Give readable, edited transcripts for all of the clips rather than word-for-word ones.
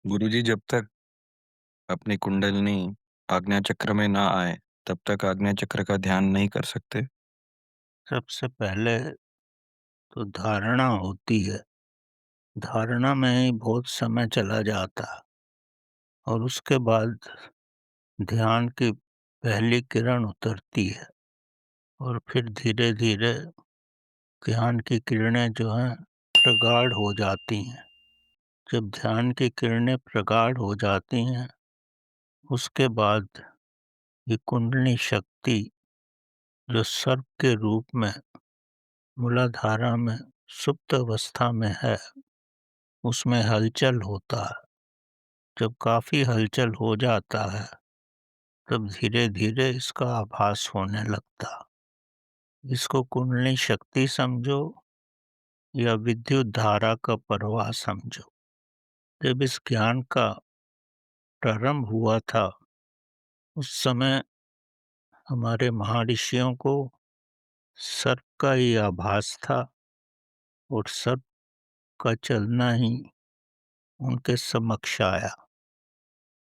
गुरुजी जब तक अपनी कुंडलिनी आज्ञा चक्र में ना आए, तब तक आज्ञा चक्र का ध्यान नहीं कर सकते। सबसे पहले तो धारणा होती है। धारणा में ही बहुत समय चला जाता है और उसके बाद ध्यान की पहली किरण उतरती है और फिर धीरे-धीरे ध्यान की किरणें जो हैं प्रगाढ़ हो जाती हैं। जब ध्यान की किरणें प्रगाढ़ हो जाती हैं, उसके बाद ये कुंडली शक्ति जो सर्प के रूप में मूलाधारा में सुप्त अवस्था में है, उसमें हलचल होता है। जब काफ़ी हलचल हो जाता है, तब धीरे-धीरे इसका आभास होने लगता। इसको कुंडली शक्ति समझो या विद्युत धारा का प्रवाह समझो। जब इस ज्ञान का प्रारंभ हुआ था, उस समय हमारे महर्षियों को सर्प का ही आभास था और सर्प का चलना ही उनके समक्ष आया।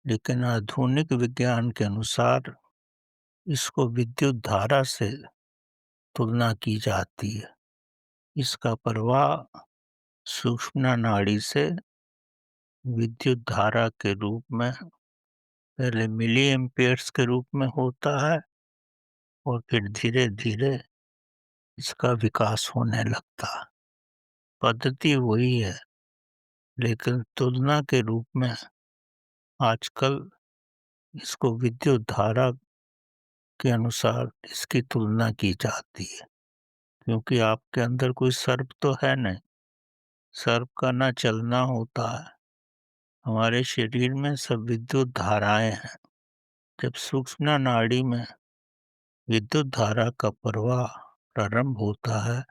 लेकिन आधुनिक विज्ञान के अनुसार इसको विद्युत धारा से तुलना की जाती है। इसका प्रवाह सूक्ष्म नाड़ी से विद्युत धारा के रूप में पहले मिली एम्पियर्स के रूप में होता है और फिर धीरे-धीरे इसका विकास होने लगता है। पद्धति वही है, लेकिन तुलना के रूप में आजकल इसको विद्युत धारा के अनुसार इसकी तुलना की जाती है, क्योंकि आपके अंदर कोई सर्प तो है नहीं। सर्प का ना चलना होता है। हमारे शरीर में सब विद्युत धाराएँ हैं। जब सूक्ष्म नाड़ी में विद्युत धारा का प्रवाह प्रारंभ होता है,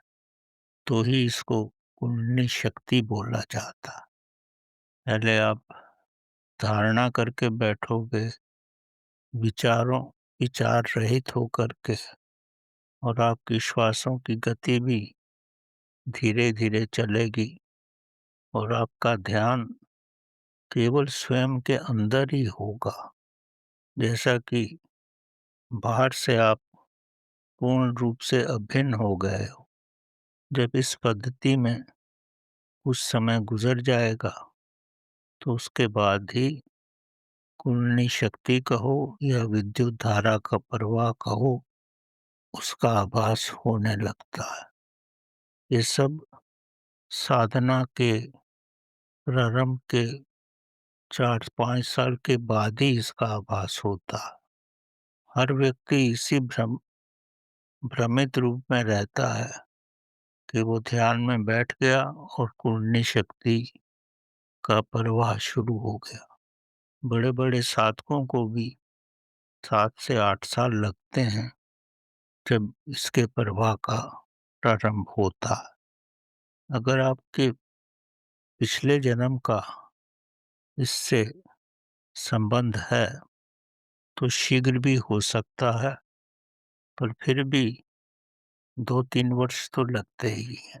तो ही इसको कुंडली शक्ति बोला जाता है। पहले आप धारणा करके बैठोगे, विचार रहित होकर के, और आपकी श्वासों की गति भी धीरे-धीरे चलेगी और आपका ध्यान केवल स्वयं के अंदर ही होगा। जैसा कि बाहर से आप पूर्ण रूप से अभिन्न हो गए हो। जब इस पद्धति में कुछ समय गुज़र जाएगा, तो उसके बाद ही कुंडली शक्ति कहो या विद्युत धारा का प्रवाह कहो, उसका आभास होने लगता है। ये सब साधना के प्रारंभ के 4-5 साल के बाद ही इसका आभास होता है। हर व्यक्ति इसी भ्रमित रूप में रहता है कि वो ध्यान में बैठ गया और कुंडली शक्ति का प्रवाह शुरू हो गया। बड़े-बड़े साधकों को भी 7 से 8 साल लगते हैं, जब इसके प्रवाह का प्रारंभ होता है। अगर आपके पिछले जन्म का इससे संबंध है, तो शीघ्र भी हो सकता है, पर फिर भी 2-3 वर्ष तो लगते ही हैं।